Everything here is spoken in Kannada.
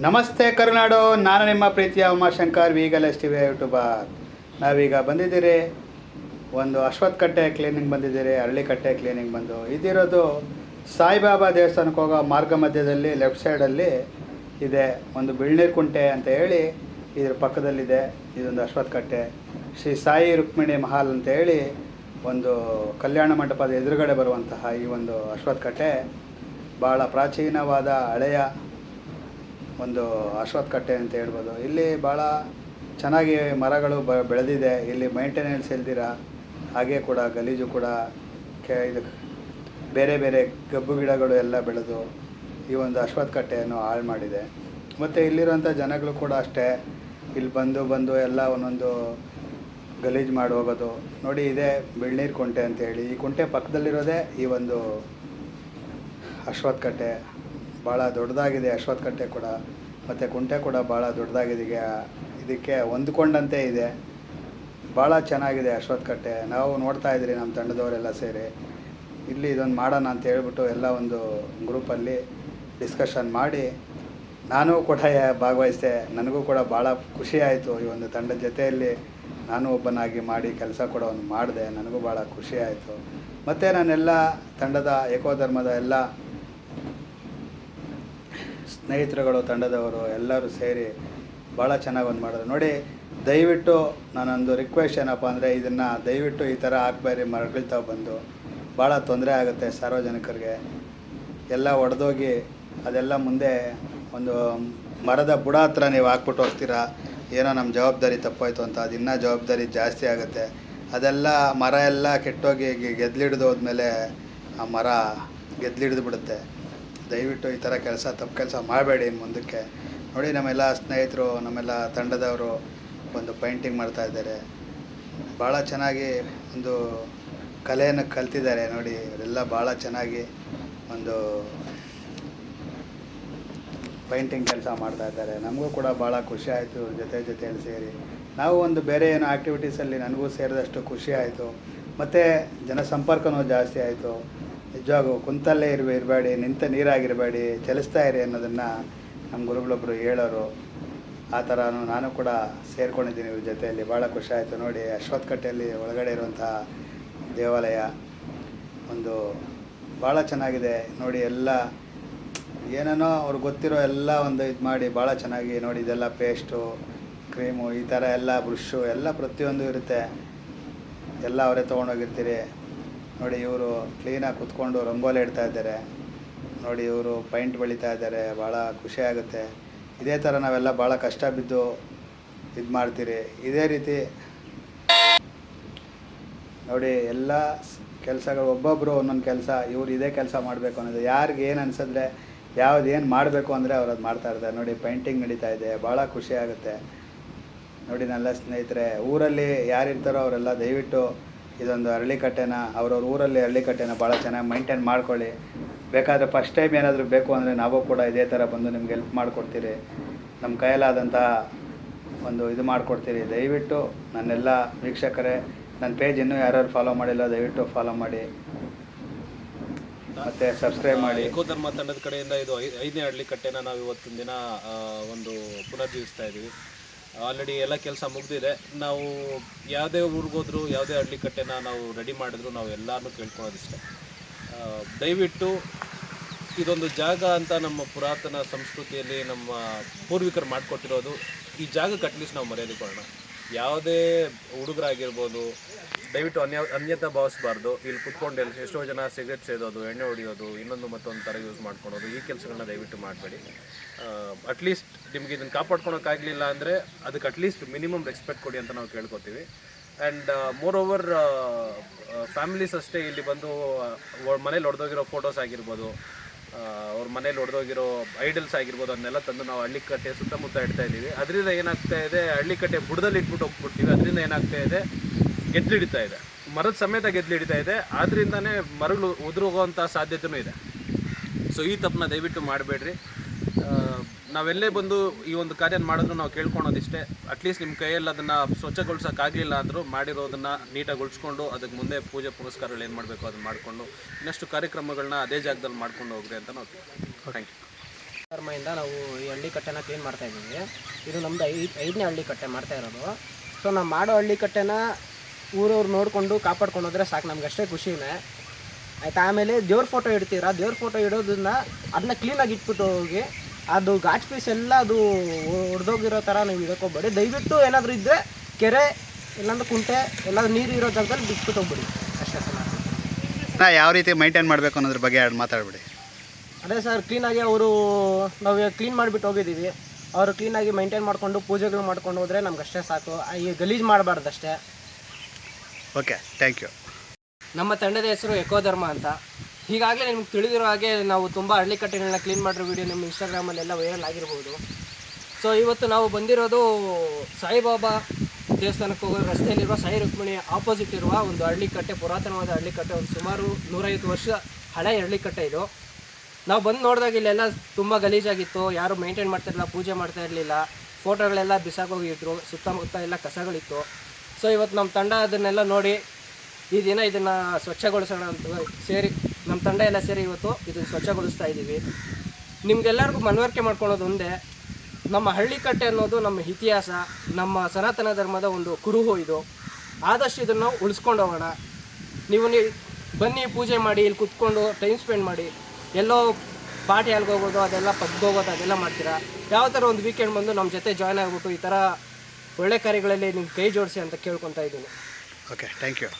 ನಮಸ್ತೆ ಕರುನಾಡು, ನಾನು ನಿಮ್ಮ ಪ್ರೀತಿಯ ಉಮಾಶಂಕರ್ ವಿಗಲ್ ಎಸ್ ಟಿ ವಿ ಯೂಟ್ಯೂಬರ್. ನಾವೀಗ ಬಂದಿದ್ದೀರಿ ಒಂದು ಅಶ್ವತ್ಥಕಟ್ಟೆ ಕ್ಲೀನಿಂಗ್ ಬಂದಿದ್ದೀರಿ. ಅರಳಿಕಟ್ಟೆ ಕ್ಲೀನಿಂಗ್ ಬಂದು ಇದಿರೋದು ಸಾಯಿಬಾಬಾ ದೇವಸ್ಥಾನಕ್ಕೆ ಹೋಗೋ ಮಾರ್ಗ ಮಧ್ಯದಲ್ಲಿ ಲೆಫ್ಟ್ ಸೈಡಲ್ಲಿ ಇದೆ ಒಂದು ಬಿಳ್ನೀರು ಕುಂಟೆ ಅಂತ ಹೇಳಿ. ಇದ್ರ ಪಕ್ಕದಲ್ಲಿದೆ ಇದೊಂದು ಅಶ್ವತ್ಥಕಟ್ಟೆ. ಶ್ರೀ ಸಾಯಿ ರುಕ್ಮಿಣಿ ಮಹಲ್ ಅಂತ ಹೇಳಿ ಒಂದು ಕಲ್ಯಾಣ ಮಂಟಪದ ಎದುರುಗಡೆ ಬರುವಂತಹ ಈ ಒಂದು ಅಶ್ವತ್ಥಕಟ್ಟೆ ಭಾಳ ಪ್ರಾಚೀನವಾದ ಹಳೆಯ ಒಂದು ಅಶ್ವತ್ಥಕಟ್ಟೆ ಅಂತ ಹೇಳ್ಬೋದು. ಇಲ್ಲಿ ಭಾಳ ಚೆನ್ನಾಗಿ ಮರಗಳು ಬೆಳೆದಿದೆ. ಇಲ್ಲಿ ಮೈಂಟೆನೆನ್ಸ್ ಇಲ್ದಿರ ಹಾಗೆ ಕೂಡ ಗಲೀಜು ಕೂಡ ಇದು ಬೇರೆ ಬೇರೆ ಗಬ್ಬು ಗಿಡಗಳು ಎಲ್ಲ ಬೆಳೆದು ಈ ಒಂದು ಅಶ್ವತ್ಥಕಟ್ಟೆಯನ್ನು ಹಾಳು ಮಾಡಿದೆ. ಮತ್ತು ಇಲ್ಲಿರುವಂಥ ಜನಗಳು ಕೂಡ ಅಷ್ಟೇ, ಇಲ್ಲಿ ಬಂದು ಎಲ್ಲ ಒಂದೊಂದು ಗಲೀಜು ಮಾಡಿ ಹೋಗೋದು. ನೋಡಿ, ಇದೇ ಬಿಳ್ನೀರು ಕುಂಟೆ ಅಂತೇಳಿ. ಈ ಕುಂಟೆ ಪಕ್ಕದಲ್ಲಿರೋದೇ ಈ ಒಂದು ಅಶ್ವತ್ಥಕಟ್ಟೆ. ಭಾಳ ದೊಡ್ಡದಾಗಿದೆ ಅಶ್ವತ್ಥಕಟ್ಟೆ ಕೂಡ, ಮತ್ತು ಕುಂಟೆ ಕೂಡ ಭಾಳ ದೊಡ್ಡದಾಗಿದೆ. ಇದಕ್ಕೆ ಹೊಂದ್ಕೊಂಡಂತೆ ಇದೆ. ಭಾಳ ಚೆನ್ನಾಗಿದೆ ಅಶ್ವತ್ಥಕಟ್ಟೆ. ನಾವು ನೋಡ್ತಾ ಇದ್ದೀರಿ ನಮ್ಮ ತಂಡದವರೆಲ್ಲ ಸೇರಿ ಇಲ್ಲಿ ಇದೊಂದು ಮಾಡೋಣ ಅಂತ ಹೇಳ್ಬಿಟ್ಟು ಎಲ್ಲ ಒಂದು ಗ್ರೂಪಲ್ಲಿ ಡಿಸ್ಕಷನ್ ಮಾಡಿ ನಾನು ಕೂಡ ಭಾಗವಹಿಸಿದೆ. ನನಗೂ ಕೂಡ ಭಾಳ ಖುಷಿ ಆಯಿತು. ಈ ಒಂದು ತಂಡದ ಜೊತೆಯಲ್ಲಿ ನಾನು ಒಬ್ಬನಾಗಿ ಮಾಡಿ ಕೆಲಸ ಕೂಡ ಒಂದು ಮಾಡಿದೆ. ನನಗೂ ಭಾಳ ಖುಷಿ ಆಯಿತು. ಮತ್ತು ನಾನೆಲ್ಲ ತಂಡದ ಏಕೋಧರ್ಮದ ಎಲ್ಲ ಸ್ನೇಹಿತರುಗಳು, ತಂಡದವರು ಎಲ್ಲರೂ ಸೇರಿ ಭಾಳ ಚೆನ್ನಾಗಿ ಒಂದು ಮಾಡಿದ್ರು. ನೋಡಿ, ದಯವಿಟ್ಟು ನಾನೊಂದು ರಿಕ್ವೆಸ್ಟ್ ಏನಪ್ಪ ಅಂದರೆ, ಇದನ್ನು ದಯವಿಟ್ಟು ಈ ಥರ ಹಾಕ್ಬೇಡಿ. ಮರಗಳ್ತಾವೆ ಬಂದು ಭಾಳ ತೊಂದರೆ ಆಗುತ್ತೆ ಸಾರ್ವಜನಿಕರಿಗೆ. ಎಲ್ಲ ಒಡೆದೋಗಿ ಅದೆಲ್ಲ ಮುಂದೆ ಒಂದು ಮರದ ಬುಡ ಹತ್ರ ನೀವು ಹಾಕ್ಬಿಟ್ಟು ಹೋಗ್ತೀರಾ, ಏನೋ ನಮ್ಮ ಜವಾಬ್ದಾರಿ ತಪ್ಪಾಯಿತು ಅಂತ. ಅದು ಇನ್ನೂ ಜವಾಬ್ದಾರಿ ಜಾಸ್ತಿ ಆಗುತ್ತೆ. ಅದೆಲ್ಲ ಮರ ಎಲ್ಲ ಕೆಟ್ಟೋಗಿ ಗೆದ್ಲಿಡ್ದು ಹೋದ್ಮೇಲೆ ಆ ಮರ ಗೆದ್ಲಿಡ್ದು ಬಿಡುತ್ತೆ. ದಯವಿಟ್ಟು ಈ ಥರ ತಪ್ಪು ಕೆಲಸ ಮಾಡಬೇಡಿ ಇನ್ನು ಮುಂದಕ್ಕೆ. ನೋಡಿ, ನಮ್ಮೆಲ್ಲ ಸ್ನೇಹಿತರು, ನಮ್ಮೆಲ್ಲ ತಂಡದವರು ಒಂದು ಪೇಂಟಿಂಗ್ ಮಾಡ್ತಾಯಿದ್ದಾರೆ. ಭಾಳ ಚೆನ್ನಾಗಿ ಒಂದು ಕಲೆಯನ್ನು ಕಲ್ತಿದ್ದಾರೆ. ನೋಡಿ, ಇವರೆಲ್ಲ ಭಾಳ ಚೆನ್ನಾಗಿ ಒಂದು ಪೇಂಟಿಂಗ್ ಕೆಲಸ ಮಾಡ್ತಾಯಿದ್ದಾರೆ. ನಮಗೂ ಕೂಡ ಭಾಳ ಖುಷಿ ಆಯಿತು ಇವ್ರ ಜೊತೆಯಲ್ಲಿ ಸೇರಿ. ನಾವು ಒಂದು ಬೇರೆ ಏನೋ ಆ್ಯಕ್ಟಿವಿಟೀಸಲ್ಲಿ ನನಗೂ ಸೇರಿದಷ್ಟು ಖುಷಿ ಆಯಿತು. ಮತ್ತು ಜನಸಂಪರ್ಕನೂ ಜಾಸ್ತಿ ಆಯಿತು. ನಿಜವಾಗೂ ಕುಂತಲ್ಲೇ ಇರಬೇಡಿ, ನಿಂತ ನೀರಾಗಿರಬೇಡಿ, ಚಲಿಸ್ತಾ ಇರಿ ಅನ್ನೋದನ್ನು ನಮ್ಮ ಗುರುಗಳೊಬ್ಬರು ಹೇಳೋರು. ಆ ಥರ ನಾನು ಕೂಡ ಸೇರ್ಕೊಂಡಿದ್ದೀನಿ ಇವ್ರ ಜೊತೆಯಲ್ಲಿ. ಭಾಳ ಖುಷಿ ಆಯಿತು. ನೋಡಿ, ಅಶ್ವತ್ಥಕಟ್ಟೆಯಲ್ಲಿ ಒಳಗಡೆ ಇರುವಂಥ ದೇವಾಲಯ ಒಂದು ಭಾಳ ಚೆನ್ನಾಗಿದೆ. ನೋಡಿ, ಎಲ್ಲ ಏನೇನೋ ಅವ್ರಿಗೆ ಗೊತ್ತಿರೋ ಎಲ್ಲ ಒಂದು ಇದು ಮಾಡಿ ಭಾಳ ಚೆನ್ನಾಗಿ. ನೋಡಿ, ಇದೆಲ್ಲ ಪೇಸ್ಟು, ಕ್ರೀಮು, ಈ ಥರ ಎಲ್ಲ ಬ್ರಷು ಎಲ್ಲ ಪ್ರತಿಯೊಂದು ಇರುತ್ತೆ. ಎಲ್ಲ ಅವರೇ ತೊಗೊಂಡೋಗಿರ್ತೀರಿ. ನೋಡಿ, ಇವರು ಕ್ಲೀನಾಗಿ ಕೂತ್ಕೊಂಡು ರಂಗೋಲಿ ಇಡ್ತಾ ಇದ್ದಾರೆ. ನೋಡಿ, ಇವರು ಪೈಂಟ್ ಬೆಳೀತಾ ಇದ್ದಾರೆ. ಭಾಳ ಖುಷಿಯಾಗುತ್ತೆ. ಇದೇ ಥರ ನಾವೆಲ್ಲ ಭಾಳ ಕಷ್ಟ ಬಿದ್ದು ಇದು ಮಾಡ್ತೀರಿ. ಇದೇ ರೀತಿ ನೋಡಿ, ಎಲ್ಲ ಕೆಲಸಗಳು ಒಬ್ಬೊಬ್ಬರು ಒಂದೊಂದು ಕೆಲಸ. ಇವ್ರು ಇದೇ ಕೆಲಸ ಮಾಡಬೇಕು ಅನ್ನೋದು ಯಾರಿಗೆ ಏನು ಅನಿಸಿದ್ರೆ, ಏನು ಮಾಡಬೇಕು ಅಂದರೆ ಅವ್ರು ಅದು ಮಾಡ್ತಾಯಿರ್ತಾರೆ. ನೋಡಿ, ಪೇಂಟಿಂಗ್ ನಡೀತಾ ಇದೆ. ಭಾಳ ಖುಷಿಯಾಗುತ್ತೆ. ನೋಡಿ, ನನ್ನ ಸ್ನೇಹಿತರೆ, ಊರಲ್ಲಿ ಯಾರಿರ್ತಾರೋ ಅವರೆಲ್ಲ ದಯವಿಟ್ಟು ಇದೊಂದು ಅರಳಿಕಟ್ಟೆನ ಅವ್ರವ್ರ ಊರಲ್ಲಿ ಅರಳಿಕಟ್ಟೆನ ಭಾಳ ಚೆನ್ನಾಗಿ ಮೈಂಟೈನ್ ಮಾಡ್ಕೊಳ್ಳಿ. ಬೇಕಾದರೆ ಫಸ್ಟ್ ಟೈಮ್ ಏನಾದರೂ ಬೇಕು ಅಂದರೆ ನಾವು ಕೂಡ ಇದೇ ಥರ ಬಂದು ನಿಮ್ಗೆ ಹೆಲ್ಪ್ ಮಾಡಿಕೊಡ್ತೀರಿ. ನಮ್ಮ ಕೈಯಲ್ಲಾದಂಥ ಒಂದು ಇದು ಮಾಡಿಕೊಡ್ತೀರಿ. ದಯವಿಟ್ಟು ನನ್ನೆಲ್ಲ ವೀಕ್ಷಕರೇ, ನನ್ನ ಪೇಜ್ ಇನ್ನೂ ಯಾರ್ಯಾರು ಫಾಲೋ ಮಾಡಿಲ್ಲ ದಯವಿಟ್ಟು ಫಾಲೋ ಮಾಡಿ ಮತ್ತು ಸಬ್ಸ್ಕ್ರೈಬ್ ಮಾಡಿ. ಏಕೋಧರ್ಮ ತಂಡದ ಕಡೆಯಿಂದ ಇದು 5ನೇ ಅರಳಿಕಟ್ಟೆನ ನಾವು ಇವತ್ತಿನ ದಿನ ಒಂದು ಪುನರ್ಜೀವಿಸ್ತಾ ಇದ್ದೀವಿ. ಆಲ್ರೆಡಿ ಎಲ್ಲ ಕೆಲಸ ಮುಗಿದಿದೆ. ನಾವು ಯಾವುದೇ ಊರಿಗೋದ್ರೂ ಯಾವುದೇ ಅರಳಿಕಟ್ಟೆನ ನಾವು ರೆಡಿ ಮಾಡಿದ್ರು ನಾವು ಎಲ್ಲರೂ ಕೇಳ್ಕೊಳ್ಳೋದಿಷ್ಟೆ, ದಯವಿಟ್ಟು ಇದೊಂದು ಜಾಗ ಅಂತ ನಮ್ಮ ಪುರಾತನ ಸಂಸ್ಕೃತಿಯಲ್ಲಿ ನಮ್ಮ ಪೂರ್ವಿಕರು ಮಾಡಿಕೊಟ್ಟಿರೋದು. ಈ ಜಾಗಕ್ಕೆ ಅಟ್ಲೀಸ್ಟ್ ನಾವು ಮರ್ಯಾದೆ ಕೊಡೋಣ. ಯಾವುದೇ ಹುಡುಗರಾಗಿರ್ಬೋದು, ದಯವಿಟ್ಟು ಅನ್ಯತಾ ಭಾವಿಸಬಾರ್ದು. ಇಲ್ಲಿ ಕುತ್ಕೊಂಡು ಎಷ್ಟೋ ಜನ ಸಿಗರೇಟ್ ಸೇದೋದು, ಎಣ್ಣೆ ಹೊಡಿಯೋದು, ಇನ್ನೊಂದು ಮತ್ತೊಂದು ಥರ ಯೂಸ್ ಮಾಡ್ಕೊಳೋದು, ಈ ಕೆಲಸಗಳನ್ನ ದಯವಿಟ್ಟು ಮಾಡಬೇಡಿ. ಅಟ್ಲೀಸ್ಟ್ ನಿಮಗೆ ಇದನ್ನು ಕಾಪಾಡ್ಕೊಳಕ್ಕಾಗಲಿಲ್ಲ ಅಂದರೆ ಅದಕ್ಕೆ ಅಟ್ಲೀಸ್ಟ್ ಮಿನಿಮಮ್ ರೆಸ್ಪೆಕ್ಟ್ ಕೊಡಿ ಅಂತ ನಾವು ಕೇಳ್ಕೊತೀವಿ. ಆ್ಯಂಡ್ ಮೋರ್ ಓವರ್ ಫ್ಯಾಮಿಲೀಸ್ ಅಷ್ಟೇ ಇಲ್ಲಿ ಬಂದು ಮನೇಲಿ ಹೊಡೆದೋಗಿರೋ ಫೋಟೋಸ್ ಆಗಿರ್ಬೋದು, ಅವ್ರ ಮನೇಲಿ ಹೊಡೆದೋಗಿರೋ ಐಡಲ್ಸ್ ಆಗಿರ್ಬೋದು, ಅದನ್ನೆಲ್ಲ ತಂದು ನಾವು ಹಳ್ಳಿಕಟ್ಟೆ ಸುತ್ತಮುತ್ತ ಇಡ್ತಾ ಇದ್ದೀವಿ. ಅದರಿಂದ ಏನಾಗ್ತಾ ಇದೆ, ಹಳ್ಳಿಕಟ್ಟೆ ಬುಡದಲ್ಲಿ ಇಟ್ಬಿಟ್ಟು ಹೋಗ್ಬಿಡ್ತೀವಿ. ಅದರಿಂದ ಏನಾಗ್ತಾ ಇದೆ, ಗೆದ್ಲಿಡಿತಾ ಇದೆ, ಮರದ ಸಮೇತ ಗೆದ್ಲಿಡಿತಾ ಇದೆ. ಆದ್ದರಿಂದನೇ ಮರಗಳು ಉದುರೋಗುವಂಥ ಸಾಧ್ಯತೆಯೂ ಇದೆ. ಸೊ ಈ ತಪ್ಪನ್ನ ದಯವಿಟ್ಟು ಮಾಡಬೇಡ್ರಿ. ನಾವೆಲ್ಲೇ ಬಂದು ಈ ಒಂದು ಕಾರ್ಯ ಮಾಡಿದ್ರು ನಾವು ಕೇಳ್ಕೊಳೋದಿಷ್ಟೇ, ಅಟ್ಲೀಸ್ಟ್ ನಿಮ್ಮ ಕೈಯಲ್ಲಿ ಅದನ್ನು ಸ್ವಚ್ಛಗೊಳಿಸೋಕ್ಕಾಗಲಿಲ್ಲ ಅಂದರೂ ಮಾಡಿರೋದನ್ನು ನೀಟಾಗಿ ಉಳಿಸ್ಕೊಂಡು ಅದಕ್ಕೆ ಮುಂದೆ ಪೂಜೆ ಪುರಸ್ಕಾರಗಳು ಏನು ಮಾಡಬೇಕು ಅದನ್ನು ಮಾಡಿಕೊಂಡು ಇನ್ನಷ್ಟು ಕಾರ್ಯಕ್ರಮಗಳನ್ನ ಅದೇ ಜಾಗದಲ್ಲಿ ಮಾಡ್ಕೊಂಡು ಹೋಗ್ರಿ ಅಂತ ನಾವು ಥ್ಯಾಂಕ್ ಯು. ಧರ್ಮದಿಂದ ನಾವು ಈ ಹಳ್ಳಿ ಕಟ್ಟೆನ ಕ್ಲೀನ್ ಮಾಡ್ತಾ ಇದ್ದೀವಿ. ಇದು ನಮ್ಮದು ಐದನೇ ಹಳ್ಳಿ ಕಟ್ಟೆ ಮಾಡ್ತಾ ಇರೋದು. ಸೊ ನಾವು ಮಾಡೋ ಹಳ್ಳಿ ಕಟ್ಟೆನ ಊರವ್ರು ನೋಡಿಕೊಂಡು ಕಾಪಾಡ್ಕೊಂಡು ಹೋದರೆ ಸಾಕು, ನಮ್ಗೆ ಅಷ್ಟೇ ಖುಷಿನೇ ಆಯಿತಾ. ಆಮೇಲೆ ದೇವ್ರ ಫೋಟೋ ಇಡ್ತೀರಾ, ದೇವ್ರ ಫೋಟೋ ಇಡೋದನ್ನ ಅದನ್ನ ಕ್ಲೀನಾಗಿ ಇಟ್ಬಿಟ್ಟು ಹೋಗಿ, ಅದು ಗಾಜ್ ಪೀಸ್ ಎಲ್ಲ ಅದು ಹೊಡೆದೋಗಿರೋ ಥರ ನೀವು ಇಡೋಕೋಬೇಡಿ. ದಯವಿಟ್ಟು ಏನಾದರೂ ಇದ್ದರೆ ಕೆರೆ ಇಲ್ಲಾಂದ್ರೆ ಕುಂಟೆ ಎಲ್ಲಾದ್ರೂ ನೀರು ಇರೋ ಜಾಗದಲ್ಲಿ ಬಿಟ್ಬಿಟ್ಟು ಹೋಗ್ಬಿಡಿ ಅಷ್ಟೇ ಸರ್. ಯಾವ ರೀತಿ ಮೈಂಟೈನ್ ಮಾಡಬೇಕು ಅನ್ನೋದ್ರ ಬಗ್ಗೆ ಮಾತಾಡ್ಬಿಡಿ. ಅದೇ ಸರ್, ಕ್ಲೀನಾಗಿ ನಾವು ಕ್ಲೀನ್ ಮಾಡಿಬಿಟ್ಟು ಹೋಗಿದ್ದೀವಿ, ಅವರು ಕ್ಲೀನಾಗಿ ಮೈಂಟೈನ್ ಮಾಡಿಕೊಂಡು ಪೂಜೆಗಳು ಮಾಡ್ಕೊಂಡು ಹೋದರೆ ನಮ್ಗೆ ಅಷ್ಟೇ ಸಾಕು. ಈ ಗಲೀಜು ಮಾಡಬಾರ್ದು ಅಷ್ಟೇ. Okay, thank you. ನಮ್ಮ ತಂಡದ ಹೆಸರು ಎಕೋಧರ್ಮ ಅಂತ. ಹೀಗಾಗಲೇ ನಿಮ್ಗೆ ತಿಳಿದಿರೋ ಹಾಗೆ ನಾವು ತುಂಬ ಹಳ್ಳಿ ಕಟ್ಟೆಗಳನ್ನ ಕ್ಲೀನ್ ಮಾಡಿರೋ ವಿಡಿಯೋ ನಿಮ್ಮ ಇನ್ಸ್ಟಾಗ್ರಾಮಲ್ಲೆಲ್ಲ ವೈರಲ್ ಆಗಿರ್ಬೋದು. ಸೊ ಇವತ್ತು ನಾವು ಬಂದಿರೋದು ಸಾಯಿಬಾಬಾ ದೇವಸ್ಥಾನಕ್ಕೆ ಹೋಗೋ ರಸ್ತೆಯಲ್ಲಿರುವ ಸಾಯಿ ರುಕ್ಮಿಣಿ ಆಪೋಸಿಟ್ ಇರುವ ಒಂದು ಹಳ್ಳಿ ಕಟ್ಟೆ, ಪುರಾತನವಾದ ಹಳ್ಳಿ ಕಟ್ಟೆ, ಒಂದು ಸುಮಾರು 150 ವರ್ಷ ಹಳೆ ಹಳ್ಳಿ ಕಟ್ಟೆ ಇದು. ನಾವು ಬಂದು ನೋಡಿದಾಗ ಇಲ್ಲೆಲ್ಲ ತುಂಬ ಗಲೀಜಾಗಿತ್ತು, ಯಾರು ಮೈಂಟೈನ್ ಮಾಡ್ತಿರಲಿಲ್ಲ, ಪೂಜೆ ಮಾಡ್ತಾ ಇರಲಿಲ್ಲ, ಫೋಟೋಗಳೆಲ್ಲ ಬಿಸಾಕೋಗಿದ್ರು, ಸುತ್ತಮುತ್ತ ಎಲ್ಲ ಕಸಗಳಿತ್ತು. ಸೊ ಇವತ್ತು ನಮ್ಮ ತಂಡ ಅದನ್ನೆಲ್ಲ ನೋಡಿ ಈ ದಿನ ಇದನ್ನು ಸ್ವಚ್ಛಗೊಳಿಸೋಣ ಅಂತ ನಮ್ಮ ತಂಡ ಎಲ್ಲ ಸೇರಿ ಇವತ್ತು ಇದನ್ನು ಸ್ವಚ್ಛಗೊಳಿಸ್ತಾ ಇದ್ದೀವಿ. ನಿಮಗೆಲ್ಲರಿಗೂ ಮನವರಿಕೆ ಮಾಡ್ಕೊಳ್ಳೋದು ಒಂದೇ, ನಮ್ಮ ಹಳ್ಳಿ ಕಟ್ಟೆ ಅನ್ನೋದು ನಮ್ಮ ಇತಿಹಾಸ, ನಮ್ಮ ಸನಾತನ ಧರ್ಮದ ಒಂದು ಕುರುಹು ಇದು. ಆದಷ್ಟು ಇದನ್ನು ನಾವು ಉಳಿಸ್ಕೊಂಡು ಹೋಗೋಣ. ನೀವು ಬನ್ನಿ, ಪೂಜೆ ಮಾಡಿ, ಇಲ್ಲಿ ಕುತ್ಕೊಂಡು ಟೈಮ್ ಸ್ಪೆಂಡ್ ಮಾಡಿ. ಎಲ್ಲೋ ಪಾರ್ಟಿ ಹೋಗೋದು, ಅದೆಲ್ಲ ಪಬ್ಗೆ ಹೋಗೋದು, ಅದೆಲ್ಲ ಮಾಡ್ತೀರಾ. ಯಾವ ಥರ ಒಂದು ವೀಕೆಂಡ್ ಬಂದು ನಮ್ಮ ಜೊತೆ ಜಾಯ್ನ್ ಆಗಿಬಿಟ್ಟು ಈ ಥರ ಒಳ್ಳೆ ಕಾರ್ಯಗಳಲ್ಲಿ ನಿಮ್ಮ ಕೈ ಜೋಡಿಸಿ ಅಂತ ಕೇಳ್ಕೊತಾ ಇದ್ದೀನಿ. Okay, thank you.